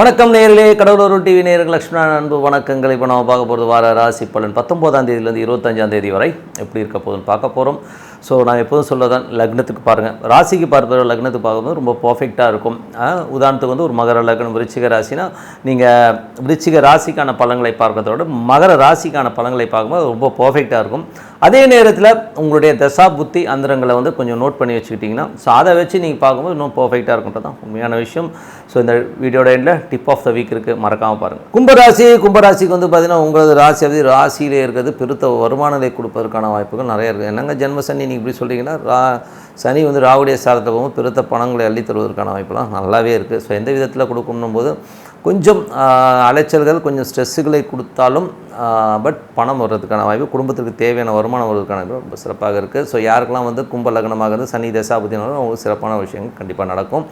வணக்கம் நேயர்களே, கடவுளூர் டிவி நேயர்கள் லக்ஷ்மணன் அன்பு வணக்கங்கள். இப்போ நம்ம பார்க்க போகிறது வார ராசி பலன் 19ஆம் தேதியிலேருந்து 25ஆம் தேதி வரை எப்படி இருக்க போகுதுன்னு பார்க்க போகிறோம். ஸோ நான் எப்போதும் சொல்லதான், லக்னத்துக்கு பாருங்கள், ராசிக்கு பார்ப்பது லக்னத்துக்கு பார்க்கும்போது ரொம்ப பர்ஃபெக்டாக இருக்கும். உதாரணத்துக்கு வந்து ஒரு மகர லக்னம் விருச்சிக ராசினா நீங்கள் விருச்சிக ராசிக்கான பலன்களை பார்க்கறதோட மகர ராசிக்கான பலன்களை பார்க்கும்போது ரொம்ப பர்ஃபெக்டாக இருக்கும். அதே நேரத்தில் உங்களுடைய தசா புத்தி அந்தரங்களை வந்து கொஞ்சம் நோட் பண்ணி வச்சுக்கிட்டிங்கன்னா ஸோ அதை வச்சு நீங்கள் பார்க்கும்போது இன்னும் பர்ஃபெக்டாக இருக்குன்றது தான் உண்மையான விஷயம். ஸோ இந்த வீடியோட எண்டில் டிப் ஆஃப் த வீக் இருக்குது, மறக்காமல் பாருங்கள். கும்பராசிக்கு வந்து பார்த்திங்கன்னா உங்களது ராசியிலே இருக்கிறது பெருத்த வருமானத்தை கொடுப்பதற்கான வாய்ப்புகள் நிறைய இருக்குது. என்னங்க ஜென்ம சனி நீங்கள் இப்படி சொல்கிறீங்கன்னா, சனி வந்து ராவுடைய சாரத்தை போகும்போது பெருத்த பணங்களை அள்ளி தருவதற்கான வாய்ப்புலாம் நல்லாவே இருக்குது. ஸோ எந்த விதத்தில் கொடுக்கணும் போது கொஞ்சம் அலைச்சல்கள், கொஞ்சம் ஸ்ட்ரெஸ்ஸுகளை கொடுத்தாலும் பட் பணம் வர்றதுக்கான வாய்ப்பு, குடும்பத்துக்கு தேவையான வருமானம் வர்றதுக்கான வாய்ப்பு ரொம்ப சிறப்பாக இருக்குது. ஸோ யாருக்கெல்லாம் வந்து கும்ப லக்னமாக இருந்து சனி தசாபதினாலும் அவங்களுக்கு சிறப்பான விஷயங்கள் கண்டிப்பாக நடக்கும்.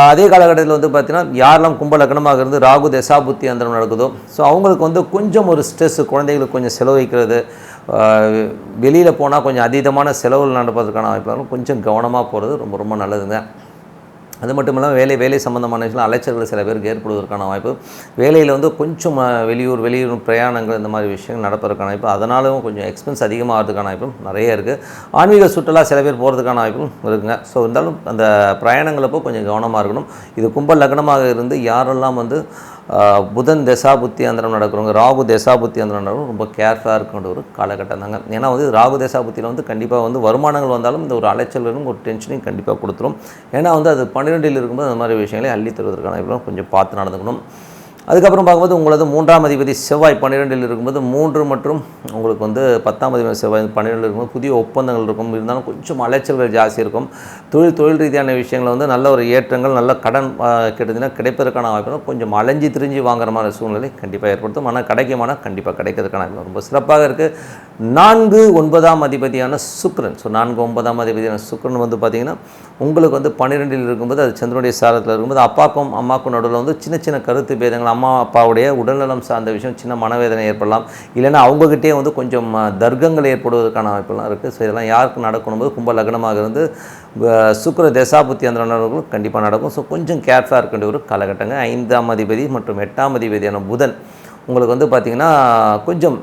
அதே காலகட்டத்தில் வந்து பார்த்திங்கன்னா யாரெல்லாம் கும்ப லக்னமாக இருந்து ராகு தசாபுத்தி அந்தரம் நடக்குதோ ஸோ அவங்களுக்கு வந்து கொஞ்சம் ஒரு ஸ்ட்ரெஸ்ஸு, குழந்தைகளுக்கு கொஞ்சம் செலவு வைக்கிறது, வெளியில் போனால் கொஞ்சம் அதீதமான செலவுகள் நடப்பதற்கான வாய்ப்பு, கொஞ்சம் கவனமாக போகிறது ரொம்ப ரொம்ப நல்லதுங்க. அது மட்டும் இல்லாமல் வேலை சம்மந்தமான விஷயம் அலைச்சல்கள் சில பேருக்கு ஏற்படுவதற்கான வாய்ப்பு, வேலையில் வந்து கொஞ்சம் வெளியூர் பிரயாணங்கள் இந்த மாதிரி விஷயங்கள் நடப்பதற்கான வாய்ப்பு, அதனாலும் கொஞ்சம் எக்ஸ்பென்ஸ் அதிகமாகிறதுக்கான வாய்ப்பும் நிறைய இருக்குது. ஆன்மீக சுற்றுலா சில பேர் போகிறதுக்கான வாய்ப்பும் இருக்குங்க. ஸோ இருந்தாலும் அந்த பிரயாணங்களப்போ கொஞ்சம் கவனமாக இருக்கணும். இது கும்ப லக்னமாக இருந்து யாரெல்லாம் வந்து புதன் தசாபுத்தி அந்தரம் நடக்கிறவங்க, ராகு தசாபுத்தி அந்தரம் நடக்கிறவங்க ரொம்ப கேர்ஃபுல்லாக இருக்கின்ற ஒரு காலகட்டம் தாங்க. ஏன்னா வந்து ராகு தசாபுத்தியில் வந்து கண்டிப்பாக வந்து வருமானங்கள் வந்தாலும் இந்த ஒரு அலைச்சலும் ஒரு டென்ஷனையும் கண்டிப்பாக கொடுத்துரும். ஏன்னா வந்து அது 12இல் இருக்கும்போது அந்த மாதிரி விஷயங்களை அள்ளி தருவதற்கான கொஞ்சம் பார்த்து நடந்துக்கணும். அதுக்கப்புறம் பார்க்கும்போது உங்களது 3ஆம் அதிபதி செவ்வாய் 12இல் இருக்கும்போது 3 மற்றும் உங்களுக்கு வந்து 10ஆம் அதிபதி செவ்வாய் 12இல் இருக்கும்போது புதிய ஒப்பந்தங்கள் இருக்கும். இருந்தாலும் கொஞ்சம் அலைச்சல்கள் ஜாஸ்தி இருக்கும். தொழில் ரீதியான விஷயங்கள் வந்து நல்ல ஒரு ஏற்றங்கள், நல்ல கடன் கிடைப்பதற்கான வாய்ப்பு, கொஞ்சம் அலைஞ்சி திரிஞ்சு வாங்குற மாதிரி சூழ்நிலை கண்டிப்பாக ஏற்படுத்தும். ஆனால் கிடைக்குமானால் கண்டிப்பாக கிடைக்கிறதுக்கான ரொம்ப சிறப்பாக இருக்குது. 4 9ஆம் அதிபதியான சுக்கிரன், ஸோ 4 9ஆம் அதிபதியான சுக்கிரன் வந்து பார்த்திங்கன்னா உங்களுக்கு வந்து 12இல் இருக்கும்போது அது சந்திரனுடைய சாரத்தில் இருக்கும்போது அப்பாக்கும் அம்மாக்கும் நடுவில் வந்து சின்ன கருத்து பேதங்கள், அம்மா அப்பாவுடைய உடல்நலம் சார்ந்த விஷயம், சின்ன மனவேதனை ஏற்படலாம், இல்லைன்னா அவங்ககிட்டே வந்து கொஞ்சம் தர்க்கங்கள் ஏற்படுவதற்கான வாய்ப்பெல்லாம் இருக்குது. ஸோ இதெல்லாம் யாருக்கு நடக்கணும்போது கும்ப லக்னமாக இருந்து சுக்கிர தசாபுத்தி அந்த நடவடிக்கைகளும் கண்டிப்பாக நடக்கும். ஸோ கொஞ்சம் கேர்ஃபுல்லாக இருக்க வேண்டிய ஒரு காலகட்டங்க. 5ஆம் அதிபதி மற்றும் 8ஆம் அதிபதியான புதன் உங்களுக்கு வந்து பார்த்திங்கன்னா கொஞ்சம்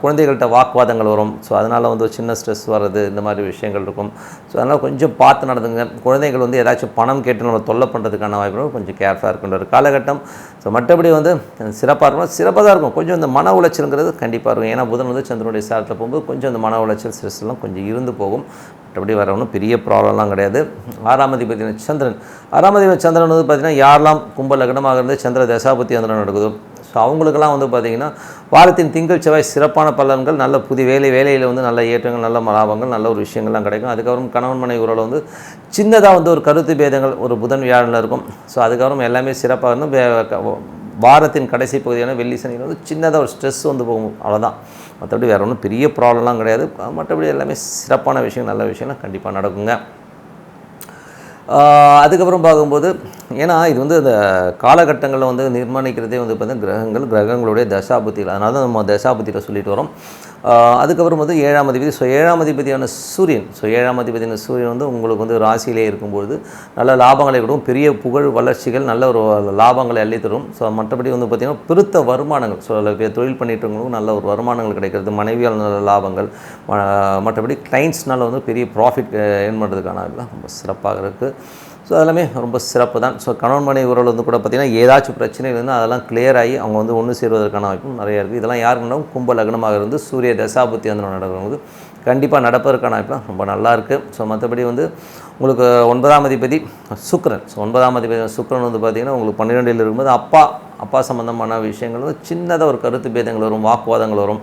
குழந்தைகள்கிட்ட வாக்குவாதங்கள் வரும். ஸோ அதனால் வந்து ஒரு சின்ன ஸ்ட்ரெஸ் வர்றது, இந்த மாதிரி விஷயங்கள் இருக்கும். ஸோ அதனால் கொஞ்சம் பார்த்து நடந்துங்க. குழந்தைகள் வந்து ஏதாச்சும் பணம் கேட்டு நம்ம தொல்லை பண்ணுறதுக்கான வாய்ப்பு கொஞ்சம் கேர்ஃபுல்லாக இருக்கின்ற ஒரு காலகட்டம். ஸோ மற்றபடி வந்து சிறப்பாக இருக்கும், சிறப்பாக தான் இருக்கும். கொஞ்சம் இந்த மன உளைச்சலுங்கிறது கண்டிப்பாக இருக்கும். ஏன்னா புதன் வந்து சந்திரனுடைய சாரத்தில் போகும்போது கொஞ்சம் இந்த மன உளைச்சல் ஸ்ட்ரெஸ்லாம் கொஞ்சம் இருந்து போகும். மற்றபடி வர ஒன்றும் பெரிய ப்ராப்ளம்லாம் கிடையாது. 6ஆம் அதிபதி சந்திரன், 6ஆம் அதிபதி சந்திரன் வந்து பார்த்திங்கன்னா யாரெல்லாம் கும்ப லக்னமாக இருந்து சந்திர தசாபுத்தி அந்தரம் நடக்குதோ ஸோ அவங்களுக்கெல்லாம் வந்து பார்த்திங்கன்னா வாரத்தின் திங்கள் செவ்வாய் சிறப்பான பலன்கள், நல்ல புதிய வேலையில் வந்து நல்ல ஏற்றங்கள், நல்ல லாபங்கள், நல்ல ஒரு விஷயங்கள்லாம் கிடைக்கும். அதுக்கப்புறம் கணவன் மனைவி உறவில் வந்து சின்னதாக வந்து ஒரு கருத்து பேதங்கள் ஒரு புதன் வியாழனில் இருக்கும். ஸோ அதுக்கப்புறம் எல்லாமே சிறப்பாக இருந்தும் வாரத்தின் கடைசி பகுதியான வெள்ளி சனியில் வந்து சின்னதாக ஒரு ஸ்ட்ரெஸ் வந்து போகும், அவ்வளோதான். மற்றபடி வேறு ஒன்றும் பெரிய ப்ராப்ளம்லாம் கிடையாது. மற்றபடி எல்லாமே சிறப்பான விஷயம், நல்ல விஷயம்லாம் கண்டிப்பாக நடக்குங்க. அதுக்கப்புறம் பார்க்கும்போது ஏன்னா இது வந்து அந்த காலகட்டங்களில் வந்து நிர்மாணிக்கிறதே வந்து பார்த்திங்கன்னா கிரகங்களுடைய தசாபுத்தியில், அதனால தான் நம்ம தசாபுத்தியில் சொல்லிட்டு வரோம். அதுக்கப்புறம் வந்து 7ஆம் அதிபதி, ஸோ 7ஆம் அதிபதியான சூரியன், ஸோ 7ஆம் அதிபதியான சூரியன் வந்து உங்களுக்கு வந்து ராசியிலே இருக்கும்போது நல்ல லாபங்களை கொடுக்கும், பெரிய புகழ் வளர்ச்சிகள், நல்ல ஒரு லாபங்களை அள்ளி தரும். ஸோ மற்றபடி வந்து பார்த்திங்கன்னா பெருத்த வருமானங்கள், ஸோ அதில் தொழில் பண்ணிட்டுருவங்களுக்கும் நல்ல ஒரு வருமானங்கள் கிடைக்கிறது, மனைவியால் நல்ல லாபங்கள், மற்றபடி கிளைண்ட்ஸ்னால் வந்து பெரிய ப்ராஃபிட் ஏர்ன் பண்ணுறதுக்கான ரொம்ப சிறப்பாக இருக்குது. ஸோ அதெல்லாமே ரொம்ப சிறப்பு தான். ஸோ கணவன் மனைவி உறவில் வந்து கூட பார்த்திங்கன்னா ஏதாச்சும் பிரச்சனைகள் இருந்தால் அதெல்லாம் கிளியர் ஆகி அவங்க வந்து ஒன்று சேருவதற்கான வாய்ப்பும் நிறையா இருக்குது. இதெல்லாம் யாருக்குன்னா கும்ப லக்னமாக இருந்து சூரிய தசாபுத்தி அந்த நடக்கிறவங்க கண்டிப்பாக நடப்பதற்கான வாய்ப்புலாம் ரொம்ப நல்லா இருக்குது. ஸோ மற்றபடி வந்து உங்களுக்கு 9ஆம் அதிபதி சுக்கிரன், ஸோ 9ஆம் அதிபதி சுக்கிரன் வந்து பார்த்திங்கன்னா உங்களுக்கு 12இல் இருக்கும்போது அப்பா சம்மந்தமான விஷயங்கள் வந்து சின்னதாக ஒரு கருத்து பேதங்கள் வரும், வாக்குவாதங்கள் வரும்.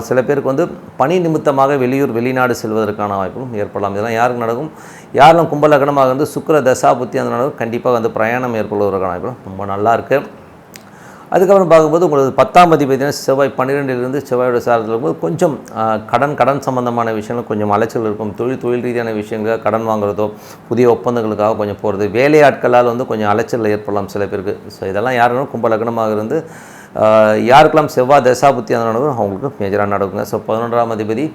சில பேருக்கு வந்து பணி நிமித்தமாக வெளிநாடு செல்வதற்கான வாய்ப்பும் ஏற்படலாம். இதெல்லாம் யாருக்கு நடக்கும், யாரெல்லாம் கும்ப லக்னமாக இருந்து சுக்கிர தசாபுத்தி அந்த நடக்கும் கண்டிப்பாக வந்து பிரயாணம் ஏற்படுவதற்கான வாய்ப்பும் ரொம்ப நல்லா இருக்குது. அதுக்கப்புறம் பார்க்கும்போது உங்களுக்கு 10ஆம் அதிபதியான செவ்வாய் 12இலிருந்து செவ்வாயோட சாரத்தில் இருக்கும்போது கொஞ்சம் கடன் சம்பந்தமான விஷயங்கள் கொஞ்சம் அலைச்சல் இருக்கும். தொழில் ரீதியான விஷயங்களுக்காக கடன் வாங்குறதோ, புதிய ஒப்பந்தங்களுக்காக கொஞ்சம் போகிறது, வேலையாட்களால் வந்து கொஞ்சம் அலைச்சல் ஏற்படலாம் சில பேருக்கு. ஸோ இதெல்லாம் யாருன்னா கும்ப லக்னமாக இருந்து யாருக்கெல்லாம் செவ்வாய் தசாபுத்தி அந்த நடக்கும் அவங்களுக்கு மேஜராக நடக்குங்க. ஸோ 11ஆம் அதிபதி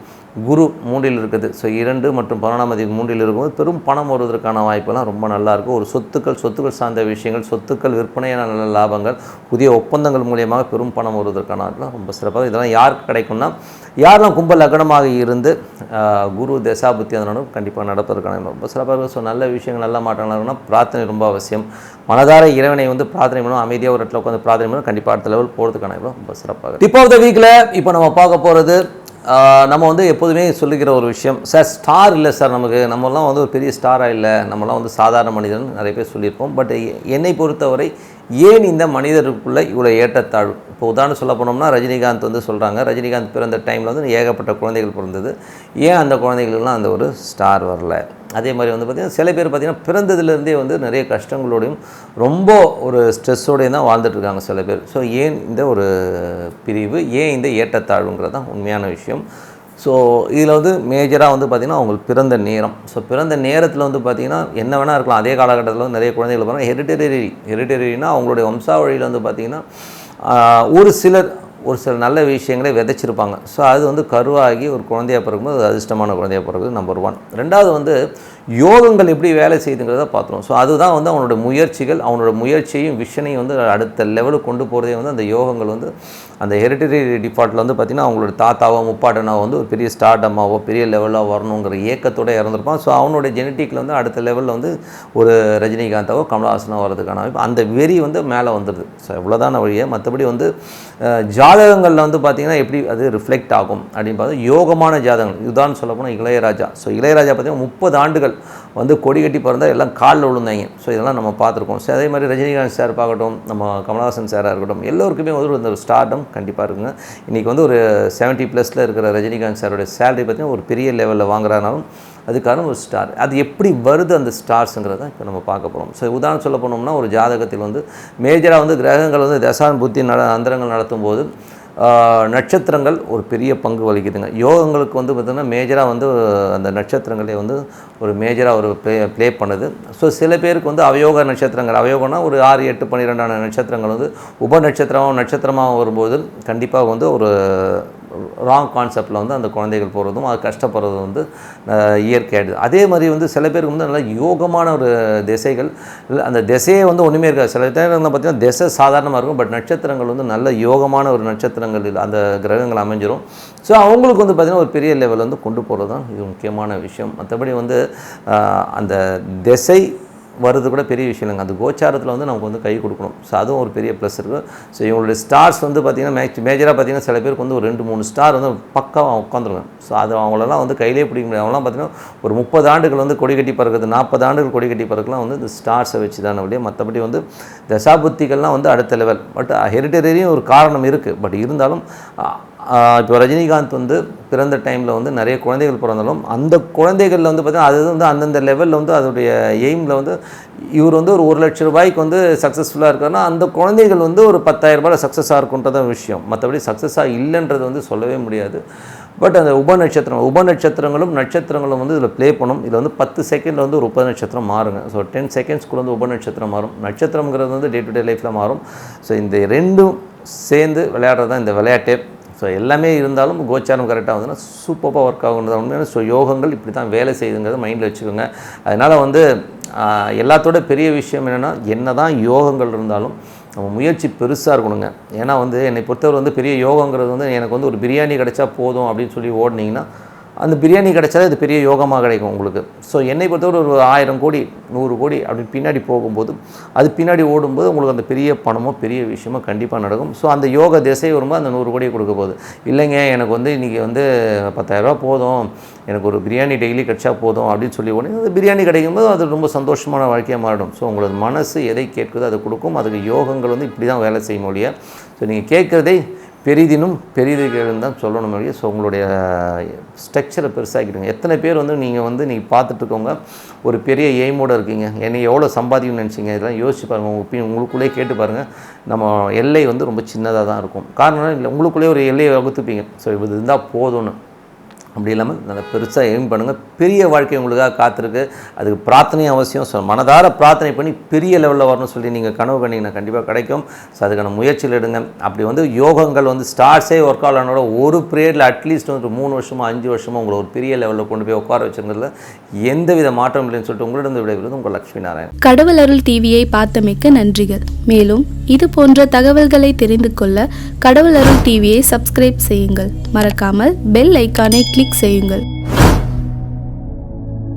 குரு 3ல் இருக்குது. ஸோ 2 மற்றும் 11ஆம் அதிபதி 3ல் இருக்கும்போது பெரும் பணம் வருவதற்கான வாய்ப்பெல்லாம் ரொம்ப நல்லாயிருக்கும். ஒரு சொத்துக்கள் சார்ந்த விஷயங்கள், சொத்துக்கள் விற்பனையான நல்ல லாபங்கள், புதிய ஒப்பந்தங்கள் மூலியமாக பெரும் பணம் வருவதற்கான வாய்ப்பெல்லாம் ரொம்ப சிறப்பாக. இதெல்லாம் யாருக்கு கிடைக்கும்னா, யாரெல்லாம் கும்ப லக்னமாக இருந்து குரு தசாபுத்தி அதனாலும் கண்டிப்பாக நடப்பதற்கான ரொம்ப சிறப்பாக இருக்கும். ஸோ நல்ல விஷயங்கள் நல்ல மாற்றங்கள் இருக்குன்னா பிரார்த்தனை ரொம்ப அவசியம். மனதார இறைவனை வந்து பிரார்த்தனை பண்ணணும். அமைதியாக ஒரு இடத்துல உட்காந்து பிரார்த்தனை பண்ணணும். கண்டிப்பாக அடுத்த லெவல் போகிறதுக்கான ரொம்ப சிறப்பாக. டிப் ஆஃப் த வீக்கில் இப்போ நம்ம பார்க்க போகிறது, நம்ம வந்து எப்போதுமே சொல்லிக்கிற ஒரு விஷயம், சார் ஸ்டார் இல்லை சார், நம்மலாம் வந்து ஒரு பெரிய ஸ்டாராக இல்லை, நம்மலாம் வந்து சாதாரண மனிதன் நிறைய பேர் சொல்லியிருப்போம். பட் என்னை பொறுத்தவரை ஏன் இந்த மனிதருக்குள்ளே இவ்வளோ ஏற்றத்தாழ்வு? இப்போ உதாரணம் சொல்ல போனோம்னா, ரஜினிகாந்த் வந்து சொல்கிறாங்க, ரஜினிகாந்த் பிறந்த டைமில் வந்து ஏகப்பட்ட குழந்தைகள் பிறந்தது, ஏன் அந்த குழந்தைகளுக்கெல்லாம் அந்த ஒரு ஸ்டார் வரல? அதே மாதிரி வந்து பார்த்திங்கன்னா சில பேர் பார்த்திங்கன்னா பிறந்ததுலேருந்தே வந்து நிறைய கஷ்டங்களோடையும் ரொம்ப ஒரு ஸ்ட்ரெஸ்ஸோடையும் தான் வாழ்ந்துட்டுருக்காங்க சில பேர். ஸோ ஏன் இந்த ஒரு பிரிவு, ஏன் இந்த ஏற்றத்தாழ்வுங்கிறது தான் உண்மையான விஷயம். ஸோ இதில் வந்து மேஜராக வந்து பார்த்திங்கன்னா அவங்களுக்கு பிறந்த நேரம். ஸோ பிறந்த நேரத்தில் வந்து பார்த்திங்கன்னா என்ன வேணால் இருக்கலாம். அதே காலகட்டத்தில் வந்து நிறைய குழந்தைகள் பாருங்கள் ஹெரிட்டரினா அவங்களுடைய வம்சாவழியில் வந்து பார்த்திங்கன்னா ஒரு சில நல்ல விஷயங்களே விதைச்சிருப்பாங்க. ஸோ அது வந்து கருவாகி ஒரு குழந்தையாக பிறகும்போது அது அதிர்ஷ்டமான குழந்தையாக பிறகு நம்பர் 1. 2வது வந்து யோகங்கள் எப்படி வேலை செய்யுதுங்கிறத பார்த்துரும். ஸோ அதுதான் வந்து அவனோட முயற்சிகள், அவனோட முயற்சியையும் விஷனையும் வந்து அடுத்த லெவலுக்கு கொண்டு போகிறதே வந்து அந்த யோகங்கள் வந்து அந்த ஹெரிட்டரி டிஃபால்ட்டில் வந்து பார்த்திங்கன்னா அவங்களோட தாத்தாவோ முப்பாட்டனாவோ வந்து ஒரு பெரிய ஸ்டார்டமாவோ பெரிய லெவலாக வரணுங்கிற ஏக்கத்தோடு இறந்துருப்பான். ஸோ அவனோட ஜெனட்டிக்கில் வந்து அடுத்த லெவலில் வந்து ஒரு ரஜினிகாந்தாவோ கமலஹாசனோ வரதுக்கான அந்த வெறி வந்து மேலே வந்துடுது. ஸோ இவ்வளோதான வழியை. மற்றபடி வந்து ஜாதகங்களில் வந்து பார்த்திங்கன்னா எப்படி அது ரிஃப்ளெக்ட் ஆகும் அப்படின்னு பார்த்தா, யோகமான ஜாதகங்கள் இதுதான் சொல்ல போனால் இளையராஜா. ஸோ இளையராஜா பார்த்திங்கன்னா 30 ஆண்டுகள் வந்து கொடி கட்டி பிறந்தால் எல்லாம் காலில் விழுந்தாங்க. ஸோ இதெல்லாம் நம்ம பார்த்துருக்கோம். ஸோ அதே மாதிரி ரஜினிகாந்த் சார் பார்க்கட்டும், நம்ம கமலஹாசன் சாராக இருக்கட்டும், எல்லோருக்குமே வந்து இந்த ஸ்டார்டம் கண்டிப்பாக இருக்குங்க. இன்றைக்கி வந்து ஒரு 70+ இருக்கிற ரஜினிகாந்த் சாரோட சேலரி பார்த்திங்கன்னா ஒரு பெரிய லெவலில் வாங்குறானாலும் அதுக்கான ஒரு ஸ்டார். அது எப்படி வருது அந்த ஸ்டார்ஸுங்கிறத இப்போ நம்ம பார்க்க போகிறோம். ஸோ உதாரணம் சொல்ல போனோம்னா, ஒரு ஜாதகத்தில் வந்து மேஜராக வந்து கிரகங்கள் வந்து தசான் புத்தி அந்தரங்கள் நடத்தும் போது நட்சத்திரங்கள் ஒரு பெரிய பங்கு வகிக்குதுங்க. யோகங்களுக்கு வந்து பார்த்திங்கன்னா மேஜராக வந்து அந்த நட்சத்திரங்களே வந்து ஒரு மேஜராக ஒரு ப்ளே பண்ணுது. ஸோ சில பேருக்கு வந்து அவயோக நட்சத்திரங்கள், அவயோகம்னா ஒரு 6, 8, 12 நட்சத்திரங்கள் வந்து உப நட்சத்திரமாக வரும்போது கண்டிப்பாக வந்து ஒரு ராங் கான்செப்டில் வந்து அந்த குழந்தைகள் போகிறதும் அது கஷ்டப்படுறதும் வந்து இயற்கையாகிடுது. அதே மாதிரி வந்து சில பேருக்கு வந்து நல்லா யோகமான ஒரு திசைகள், அந்த திசையே வந்து ஒன்றுமே இருக்காது. சில நேரங்களில் பார்த்திங்கன்னா திசை சாதாரணமாக இருக்கும், பட் நட்சத்திரங்கள் வந்து நல்ல யோகமான ஒரு நட்சத்திரங்கள் அந்த கிரகங்கள் அமைஞ்சிரும். ஸோ அவங்களுக்கு வந்து பார்த்திங்கன்னா ஒரு பெரிய லெவல் வந்து கொண்டு போகிறது தான் இது முக்கியமான விஷயம். மற்றபடி வந்து அந்த திசை வருது கூட பெரிய விஷயம் இல்லைங்க. அந்த கோச்சாரத்தில் வந்து நமக்கு வந்து கை கொடுக்கணும். ஸோ அதுவும் ஒரு பெரிய ப்ளஸ் இருக்குது. ஸோ இவங்களுடைய ஸ்டார்ஸ் வந்து பார்த்திங்கன்னா மேஜராக பார்த்திங்கன்னா சில பேருக்கு வந்து ஒரு 2-3 ஸ்டார் வந்து பக்காவாக உட்காந்துருங்க. ஸோ அது அவங்களெல்லாம் வந்து கையிலே பிடிக்க முடியாது. அவங்களாம் பார்த்திங்கன்னா ஒரு 30 ஆண்டுகள் வந்து கொடி கட்டி பறக்குது, 40 ஆண்டுகள் கொடி கட்டி பறக்கலாம் வந்து இந்த ஸ்டார்ஸை வச்சு தானே அப்படியே. மற்றபடி வந்து தசாபுத்திகள்லாம் வந்து அடுத்த லெவல். பட் ஹெரிட்டரியும் ஒரு காரணம் இருக்குது. பட் இருந்தாலும் இப்போ ரஜினிகாந்த் வந்து பிறந்த டைமில் வந்து நிறைய குழந்தைகள் பிறந்தாலும் அந்த குழந்தைகளில் வந்து பார்த்திங்கன்னா அது வந்து அந்தந்த லெவலில் வந்து அதோடைய எய்மில் வந்து இவர் வந்து ஒரு 1 லட்ச ரூபாய்க்கு வந்து சக்ஸஸ்ஃபுல்லாக இருக்காருன்னா அந்த குழந்தைகள் வந்து ஒரு 10,000 ரூபாயில் சக்ஸஸாக இருக்குன்றதான் விஷயம். மற்றபடி சக்ஸஸாக இல்லைன்றது வந்து சொல்லவே முடியாது. பட் அந்த உபநட்சத்திரங்களும் நட்சத்திரங்களும் வந்து இதில் ப்ளே பண்ணும். இதில் வந்து 10 செகண்டில் வந்து ஒரு உபநட்சத்திரம் மாறுங்க. ஸோ 10 செகண்ட்ஸ்க்குள்ள வந்து உபநட்சத்திரம் மாறும். நட்சத்திரங்கிறது வந்து டே டு டே லைஃப்பில் மாறும். ஸோ இந்த ரெண்டும் சேர்ந்து விளையாடுறது தான் இந்த விளையாட்டே. ஸோ எல்லாமே இருந்தாலும் கோச்சாரம் கரெக்டாக வந்துன்னா சூப்பராக ஒர்க் ஆகுன்றது உண்மையான. ஸோ யோகங்கள் இப்படி தான் வேலை செய்யுதுங்கிறத மைண்டில் வச்சுக்கோங்க. அதனால் வந்து எல்லாத்தோட பெரிய விஷயம் என்ன தான் யோகங்கள் இருந்தாலும் நம்ம முயற்சி பெருசாக இருக்கணுங்க. ஏன்னா வந்து என்னை பொறுத்தவரை வந்து பெரிய யோகங்கிறது வந்து எனக்கு வந்து ஒரு பிரியாணி கிடைச்சா போதும் அப்படின்னு சொல்லி ஓடினீங்கன்னா அந்த பிரியாணி கிடைச்சாலே அது பெரிய யோகமாக கிடைக்கும் உங்களுக்கு. ஸோ என்னை பொறுத்தவரை ஒரு 1000 கோடி 100 கோடி அப்படின்னு பின்னாடி போகும்போது அது பின்னாடி ஓடும்போது உங்களுக்கு அந்த பெரிய பணமோ பெரிய விஷயமோ கண்டிப்பாக நடக்கும். ஸோ அந்த யோக திசை வரும்போது அந்த 100 கோடியை கொடுக்க போகுது. இல்லைங்க எனக்கு வந்து இன்றைக்கி வந்து 10,000 ரூபா போதும், எனக்கு ஒரு பிரியாணி டெய்லி கிடைச்சா போதும் அப்படின்னு சொல்லி உடனே அந்த பிரியாணி கிடைக்கும்போது அது ரொம்ப சந்தோஷமான வாழ்க்கையாக மாறிடும். ஸோ உங்களோட மனசு எதை கேட்குதோ அதை கொடுக்கும். அதுக்கு யோகங்கள் வந்து இப்படி தான் வேலை செய்யும் ஒழிய ஸோ நீங்கள் கேட்குறதே பெரிதினும் பெரிதுகள் தான் சொல்லணும் இல்லையா. ஸோ உங்களுடைய ஸ்ட்ரக்சரை பெருசாகிடுங்க. எத்தனை பேர் வந்து நீங்கள் பார்த்துட்ருக்கவங்க ஒரு பெரிய எய்மோடு இருக்கீங்க, என்னை எவ்வளோ சம்பாதிக்கணும்னு நினச்சிங்க, இதெல்லாம் யோசிச்சு பாருங்கள். உங்களுக்குள்ளே கேட்டு பாருங்கள். நம்ம எல்லை வந்து ரொம்ப சின்னதாக தான் இருக்கும். காரணம் இல்லை, உங்களுக்குள்ளே ஒரு எல்லையை வகுத்துப்பீங்க. ஸோ இது இருந்தால் போதும்னு. அப்படி இல்லாமல் நல்லா பெருசாக எய்ம் பண்ணுங்கள். பெரிய வாழ்க்கை உங்களுக்காக காத்திருக்கு. அதுக்கு பிரார்த்தனையும் அவசியம். ஸோ மனதார பிரார்த்தனை பண்ணி பெரிய லெவலில் வரணும்னு சொல்லி நீங்கள் கனவு பண்ணிங்கன்னா கண்டிப்பாக கிடைக்கும். ஸோ அதுக்கான முயற்சியில் எடுங்க. அப்படி யோகங்கள் ஸ்டார்ஸே ஒர்க் ஆகலனோட ஒரு ப்ரேயரில் அட்லீஸ்ட் 3 வருஷமோ 5 வருஷமோ உங்களை ஒரு பெரிய லெவலில் கொண்டு போய் உட்கார வச்சுருங்கிறதுல எந்தவித மாற்றம் இல்லைன்னு சொல்லிட்டு உங்களிடம் விடைபெறுவது உங்கள் லட்சுமி நாராயணன். கடவுள் அருள் டிவியை பார்த்தமைக்க நன்றிகள். மேலும் இது போன்ற தகவல்களை தெரிந்து கொள்ள கடவுள் அருள் டிவியை சப்ஸ்கிரைப் செய்யுங்கள். மறக்காமல் பெல் ஐக்கானை கிளிக் செய்யுங்கள்.